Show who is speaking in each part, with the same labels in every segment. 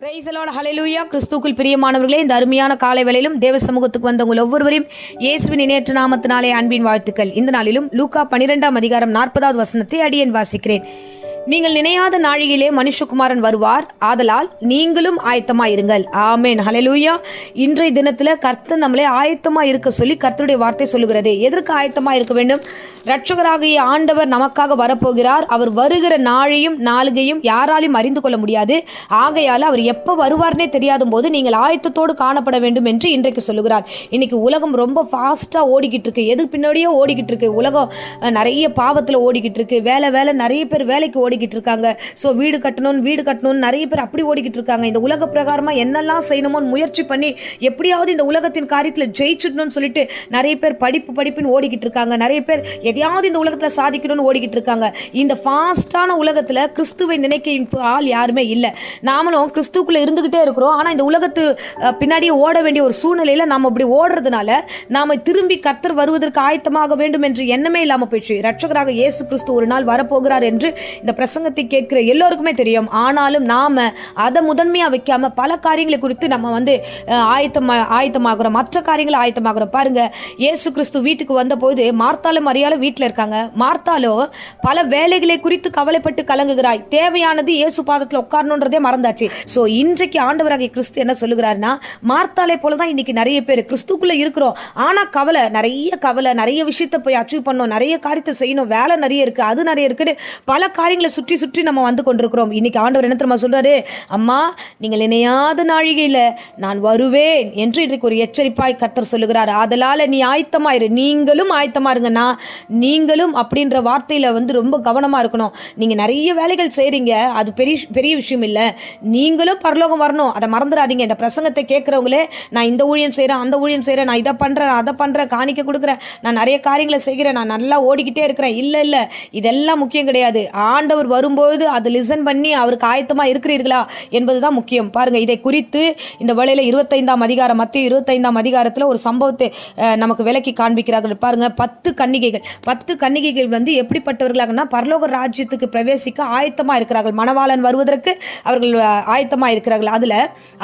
Speaker 1: Price the Lord, ஹல்லேலூயா. கிறிஸ்துவுக்குள் பிரியமானவர்களே, இந்த அருமையான காலை வேளையிலும் தேவ சமூகத்துக்கு வந்த உங்கள் ஒவ்வொருவரையும் இயேசுவின் இணையற்ற நாமத்தினாலே அன்பின் வாழ்த்துக்கள். இந்த நாளிலும் லூக்கா 12ஆம் அதிகாரம் 40வது வசனத்தை அடியேன் வாசிக்கிறேன். நீங்கள் நினையாத நாழிகையிலே மனுஷகுமாரன் வருவார், ஆதலால் நீங்களும் ஆயத்தமாயிருங்கள். ஆமென், ஹல்லேலூயா. இன்றைய தினத்துல கர்த்தர் நம்மளே ஆயத்தமா இருக்க சொல்லி கர்த்தருடைய வார்த்தை சொல்லுகிறது. எதற்கு ஆயத்தமா இருக்க வேண்டும்? இரட்சகராகிய ஆண்டவர் நமக்காக வரப்போகிறார். அவர் வருகிற நாளையும் நாளுகையும் யாராலையும் அறிந்து கொள்ள முடியாது. ஆகையால் அவர் எப்போ வருவார்னே தெரியாத போது நீங்கள் ஆயத்தத்தோடு காணப்பட வேண்டும் என்று இன்றைக்கு சொல்லுகிறார். இன்னைக்கு உலகம் ரொம்ப ஃபாஸ்டா ஓடிக்கிட்டு இருக்கு. எது பின்னாடியோ ஓடிக்கிட்டு இருக்கு. உலகம் நிறைய பாவத்துல ஓடிக்கிட்டு இருக்கு. வேலை நிறைய பேர் வேலைக்கு ஓடிக்கிட்டு இருக்காங்க. ஸோ வீடு கட்டணும் நிறைய பேர் அப்படி ஓடிக்கிட்டு இருக்காங்க. இந்த உலக பிரகாரமா என்னெல்லாம் செய்யணுமோன்னு முயற்சி பண்ணி எப்படியாவது இந்த உலகத்தின் காரியத்தில் ஜெயிச்சிடணும்னு சொல்லிட்டு நிறைய பேர் படிப்புன்னு ஓடிக்கிட்டு இருக்காங்க. நிறைய பேர் எதையாவது இந்த உலகத்துல சாதிக்கணும்னு ஓடிக்கிட்டு இருக்காங்க. இந்த ஃபாஸ்டான உலகத்துல கிறிஸ்துவை நினைக்க ஆள் யாருமே இல்லை. நாமளும் கிறிஸ்துக்குள்ள இருந்துகிட்டே இருக்கிறோம். ஆனா இந்த உலகத்து பின்னாடியே ஓட வேண்டிய ஒரு சூழ்நிலையில நாம இப்படி ஓடுறதுனால நாம திரும்பி கர்த்தர் வருவதற்கு ஆயத்தமாக வேண்டும் என்று எண்ணமே இல்லாம போயிடுச்சு. இரட்சகராக இயேசு கிறிஸ்து ஒரு நாள் வரப்போகிறார் என்று இந்த பிரசங்கத்தை கேட்கிற எல்லோருக்குமே தெரியும். ஆனாலும் நாம அதை முதன்மையா வைக்காம பல காரியங்களை குறித்து நம்ம ஆயத்தமாகிறோம். மற்ற காரியங்களை ஆயத்தமாகிறோம். பாருங்க, இயேசு கிறிஸ்து வீட்டுக்கு வந்த போது மார்த்தாலும் மரியாளும் வீட்டில் இருக்காங்க. மார்த்தாலோ பல வேலைகளை குறித்து கவலைப்பட்டு கலங்குகிறாய். தேவையானது இயேசு பாதத்தில் உட்காரணுன்றதே மறந்தாச்சு. சோ இன்றைக்கு ஆண்டவராகிய கிறிஸ்து என்ன சொல்லுகிறாருன்னா, மார்த்தாலை போலதான் இன்னைக்கு நிறைய பேர் கிறிஸ்துக்குள்ள இருக்கிறோம். ஆனா கவலை, நிறைய விஷயத்தை போய் அச்சீவ் பண்ணணும், நிறைய காரியத்தை செய்யணும், வேலை நிறைய இருக்கு, அது நிறைய இருக்குது, பல காரியங்களை சுற்றி நம்ம வந்து கொண்டிருக்கிறோம். இன்னைக்கு ஆண்டவர் என்ன தெரியுமா சொல்றாரு? அம்மா, நீங்கள் நினையாத நாழிகையில நான் வருவேன் என்று இன்றைக்கு ஒரு எச்சரிப்பாய் கர்த்தர் சொல்லுகிறார். அதனால நீ ஆயத்தமாயிரு. நீங்களும் ஆயத்தமா இருங்கன்னா, நீங்களும் அப்படின்ற வார்த்தையில ரொம்ப கவனமா இருக்கணும். நீங்க நிறைய வேலைகள் செய்றீங்க, அது பெரிய விஷயம் இல்லை. நீங்களும் பரலோகம் வரணும், அதை மறந்துடாதீங்க. இந்த பிரசங்கத்தை கேட்கிறவங்களே, நான் இந்த ஊழியம் செய்றேன், அந்த ஊழியம் செய்றேன், நான் இதை பண்றேன், அதை பண்றேன், காணிக்க கொடுக்குறேன், நான் நிறைய காரியங்களை செய்கிறேன், நான் நல்லா ஓடிக்கிட்டே இருக்கிறேன். இல்ல, இதெல்லாம் முக்கியம் கிடையாது. ஆண்டவர் வரும்போது அதை லிசன் பண்ணி அவருக்கு ஆயத்தமா இருக்கிறீர்களா என்பதுதான் முக்கியம். பாருங்க, இதை குறித்து இந்த வேளையில 25ஆம் அதிகாரம், மத்திய 25ஆம் அதிகாரத்தில் ஒரு சம்பவத்தை நமக்கு விளக்கி காண்பிக்கிறார்கள். பாருங்க, 10 கன்னிகைகள் எப்படிப்பட்டவர்களாகனா, பரலோக ராஜ்யத்துக்கு பிரவேசிக்க ஆயத்தமா இருக்கிறார்கள். மணவாளன் வருவதற்கு அவர்கள் ஆயத்தமா இருக்கிறார்கள். அதுல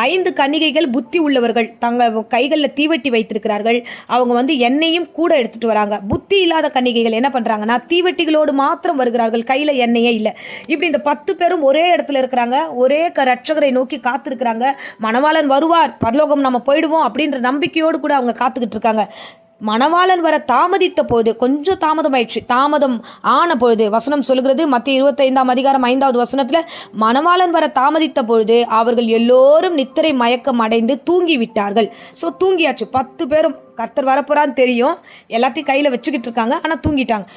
Speaker 1: 5 கன்னிகைகள் புத்தி உள்ளவர்கள். தங்க கைகளில் தீவெட்டி வைத்திருக்கிறார்கள். அவங்க எண்ணெயும் கூட எடுத்துட்டு வராங்க. புத்தி இல்லாத கன்னிகைகள் என்ன பண்றாங்கன்னா, தீவெட்டிகளோடு மாத்திரம் வருகிறார்கள், கையில எண்ணெயே இல்லை. இப்படி இந்த 10 பேரும் ஒரே இடத்துல இருக்கிறாங்க. ஒரே ரட்சகரை நோக்கி காத்திருக்கிறாங்க. மணவாளன் வருவார், பரலோகம் நம்ம போயிடுவோம் அப்படின்ற நம்பிக்கையோடு கூட அவங்க காத்துக்கிட்டு இருக்காங்க. மணவாளன் வர தாமதித்த போது, கொஞ்சம் தாமதமாயிடுச்சு. தாமதம் ஆன பொழுது வசனம் சொல்லுகிறது, மத்திய 25ஆம் அதிகாரம் 5வது வசனத்துல, மணவாளன் வர தாமதித்த பொழுது அவர்கள் எல்லோரும் நித்திரை மயக்கம் அடைந்து தூங்கி விட்டார்கள். ஸோ தூங்கியாச்சு. 10 பேரும் கர்த்தர் வரப்போறான்னு தெரியும், எல்லாத்தையும் கையில வச்சுக்கிட்டு இருக்காங்க, ஆனா தூங்கிட்டாங்க.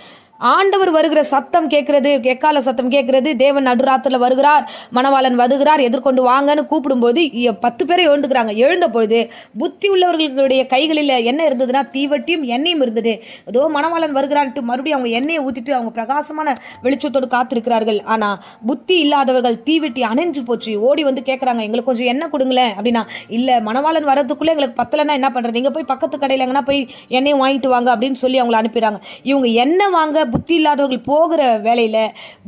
Speaker 1: ஆண்டவர் வருகிற சத்தம் கேட்கிறது, எக்கால சத்தம் கேட்கிறது. தேவன் நடுராத்திரில வருகிறார், மணவாளன் வருகிறார், எதிர்கொண்டு வாங்கன்னு கூப்பிடும்போது 10 பேரை எழுந்துக்கிறாங்க. எழுந்த பொழுது புத்தி உள்ளவர்களுடைய கைகளில் என்ன இருந்ததுன்னா, தீவட்டியும் எண்ணெயும் இருந்தது. ஏதோ மணவாளன் வருகிறான்ட்டு மறுபடியும் அவங்க எண்ணெயை ஊற்றிட்டு அவங்க பிரகாசமான வெளிச்சத்தோடு காத்திருக்கிறார்கள். ஆனால் புத்தி இல்லாதவர்கள் தீவெட்டி அணைஞ்சு போச்சு. ஓடி கேட்குறாங்க, எங்களுக்கு கொஞ்சம் எண்ணெய் கொடுங்களேன் அப்படின்னா, இல்லை, மணவாளன் வர்றதுக்குள்ளே எங்களுக்கு பத்தலைன்னா என்ன பண்ணுறது, நீங்கள் போய் பக்கத்து கடையில் எங்கன்னா போய் எண்ணெயை வாங்கிட்டு வாங்க அப்படின்னு சொல்லி அவங்களை அனுப்பிடுறாங்க. இவங்க எண்ணெய் வாங்க புத்தி இல்லாதவர்கள் போகிற வேலையில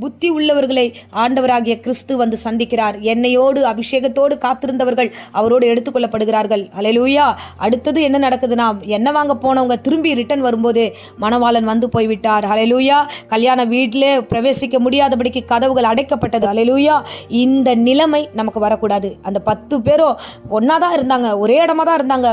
Speaker 1: புத்தி உள்ளவர்களை ஆண்டவராகிய கிறிஸ்து சந்திக்கிறார். எண்ணெயோடு அபிஷேகத்தோடு காத்திருந்தவர்கள் அவரோடு எடுத்துக்கொள்ளப்படுகிறார்கள். அல்லேலூயா. அடுத்தது என்ன நடக்குதுன்னா, எண்ணெய் வாங்க போனவங்க திரும்பி ரிட்டர்ன் வரும்போது மணவாளன் போய்விட்டார். அல்லேலூயா. கல்யாண வீட்டிலே பிரவேசிக்க முடியாதபடிக்கு கதவுகள் அடைக்கப்பட்டது. அல்லேலூயா. இந்த நிலைமை நமக்கு வரக்கூடாது. அந்த 10 பேரும் ஒன்னாதான் இருந்தாங்க, ஒரே இடமா தான் இருந்தாங்க.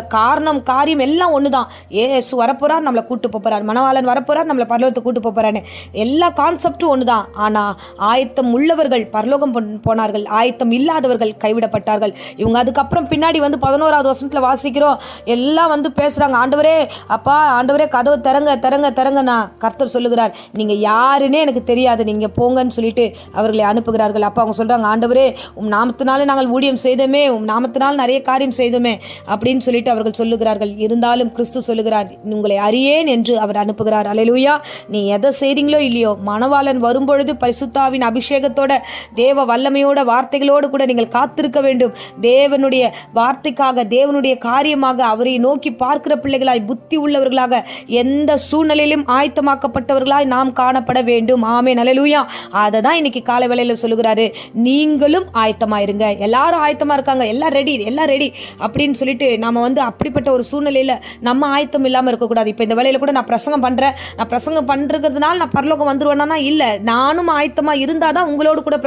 Speaker 1: காரியம் எல்லாம் ஒண்ணுதான். இயேசு வரப்போறார், நம்மளை கூட்டு போறார். மணவாளன் வரப்போறார், நம்மளை பரலோகத்துக்கு கூட்டு போறாரு. எல்லா கான்செப்டும் ஒண்ணுதான். ஆனா ஆயத்தம் உள்ளவர்கள் பரலோகம் போனார்கள், ஆயத்தம் இல்லாதவர்கள் கைவிடப்பட்டார்கள். இவங்க அதுக்கப்புறம் பின்னாடி 11வது வசனத்துல வாசிக்கிறோம், எல்லாம் பேசுறாங்க, ஆண்டவரே, அப்பா, ஆண்டவரே, கதவு திறங்கன்னா கர்த்தர் சொல்லுகிறார், நீங்க யாருன்னே எனக்கு தெரியாது, நீங்க போங்கன்னு சொல்லிட்டு அவர்களை அனுப்புகிறார்கள். அப்ப அவங்க சொல்றாங்க, ஆண்டவரே, உம் நாமத்தினாலே நாங்கள் ஊழியம் செய்தோமே, உம் நாமத்தினால் நிறைய காரியம் செய்தோமே அப்படின்னு சொல்லிட்டு அவர்கள் சொல்லுகிறார்கள். இருந்தாலும் கிறிஸ்து சொல்லுகிறார், உங்களை அறியேன் என்று அவர் அனுப்புகிறார். அல்லேலூயா. நீ அதை செய்றீங்களோ இல்லையோ, மணவாளன் வரும்பொழுது பரிசுத்தாவின் அபிஷேகத்தோட தேவ வல்லமையோட வார்த்தைகளோடு கூட நீங்கள் காத்திருக்க வேண்டும். தேவனுடைய வார்த்தைக்காக, தேவனுடைய காரியமாக அவரை நோக்கி பார்க்கிற பிள்ளைகளாய், புத்தி உள்ளவர்களாக, எந்த சூழ்நிலையிலும் ஆயத்தமாக்கப்பட்டவர்களாய் நாம் காணப்பட வேண்டும். ஆமென், அல்லேலூயா. அதை தான் இன்னைக்கு காலை வேளையில சொல்லுகிறாரு, நீங்களும் ஆயத்தமாயிருங்க. எல்லாரும் ஆயத்தமா இருக்காங்க, எல்லாம் ரெடி அப்படின்னு சொல்லிட்டு நாம அப்படிப்பட்ட ஒரு சூழ்நிலையில நம்ம ஆயத்தம் இல்லாம இருக்கக்கூடாது. இப்போ இந்த வேளையில கூட நான் பிரசங்கம் பண்றதுனால நான் பரலோகம் வந்துருவேன்னா இல்லை, நானும் ஆயத்தமா இருந்தாதான் உங்களோடு கூட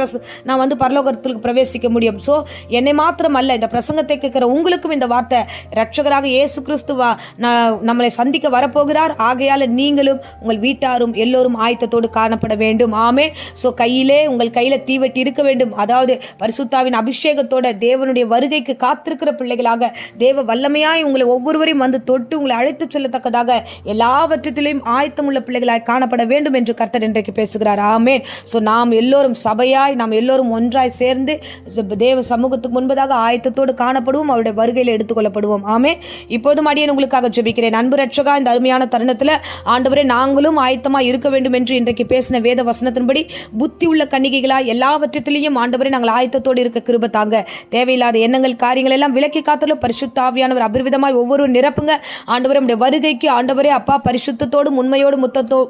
Speaker 1: நான் பரலோகத்திற்கு பிரவேசிக்க முடியும். ஸோ என்னை மாத்திரம் அல்ல, இந்த பிரசங்கத்தை கேட்கிற உங்களுக்கும் இந்த வார்த்தை, இரட்சகராக இயேசு கிறிஸ்துவா நம்மளை சந்திக்க வரப்போகிறார். ஆகையால நீங்களும் உங்கள் வீட்டாரும் எல்லோரும் ஆயத்தத்தோடு காணப்பட வேண்டும். ஆமென். ஸோ உங்கள் கையில தீவெட்டி இருக்க வேண்டும். அதாவது பரிசுத்தாவின் அபிஷேகத்தோட தேவனுடைய வருகைக்கு காத்திருக்கிற பிள்ளைகளாக, தேவ வல்லமையாய் உங்களை ஒவ்வொருவரையும் தொட்டு உங்களை அழைத்து செல்லத்தக்கதாக எல்லாவற்றிலும் ஆயத்தம் உள்ள பிள்ளைகளாய் காணப்பட வேண்டும் என்று கர்த்தர் இன்றைக்கு பேசுகிறார். ஆமென். ஸோ நாம் எல்லோரும் சபையாய், நாம் எல்லோரும் ஒன்றாய் சேர்ந்து தேவ சமூகத்துக்கு முன்பதாக ஆயத்தத்தோடு காணப்படுவோம், அவருடைய வருகையில் எடுத்துக்கொள்ளப்படுவோம். ஆமென். இப்போதும் அடியேன் உங்களுக்காக ஜெபிக்கிறேன். அன்பு ரட்சகா, இந்த அருமையான தருணத்தில் ஆண்டவரே, நாங்களும் ஆயத்தமாக இருக்க வேண்டும் என்று இன்றைக்கு பேசின வேத வசனத்தின்படி புத்தி உள்ள கன்னிகைகளாய் எல்லாவற்றிலையும் ஆண்டவரே நாங்கள் ஆயத்தத்தோடு இருக்க கிருபை தாங்க. தேவையில்லாத எண்ணங்கள், காரியங்கள் எல்லாம் விலக்கி காத்தலும் பரிசுத்த ஆவியானவர் அபரிவிதமாய் ஒவ்வொரு நிரப்புங்க. ஆண்டவரே, நம்முடைய வருகைக்கு ஆண்டவரே அப்பா பரிசுத்தத்தோடும் உண்மையோடும்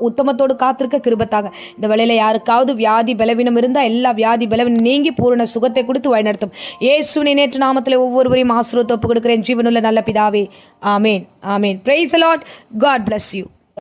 Speaker 1: உத்தமத்தோடு காத்திருக்க கிருபை தாங்க. இந்த வேளையில யாருக்காவது வியாதி பலவீனம் இருந்தால் எல்லா வியாதி பலவீனம் நீங்கி பூரண சுகத்தை கொடுத்து வழிநடத்தும். இயேசுவின் நேற்று நாமத்தில் ஒவ்வொருவரையும் ஆசீர்வாதத்தை ஒப்புக் கொடுக்கிறேன், ஜீவனுள்ள நல்ல பிதாவே. ஆமேன், ஆமேன். Praise the Lord. God bless you.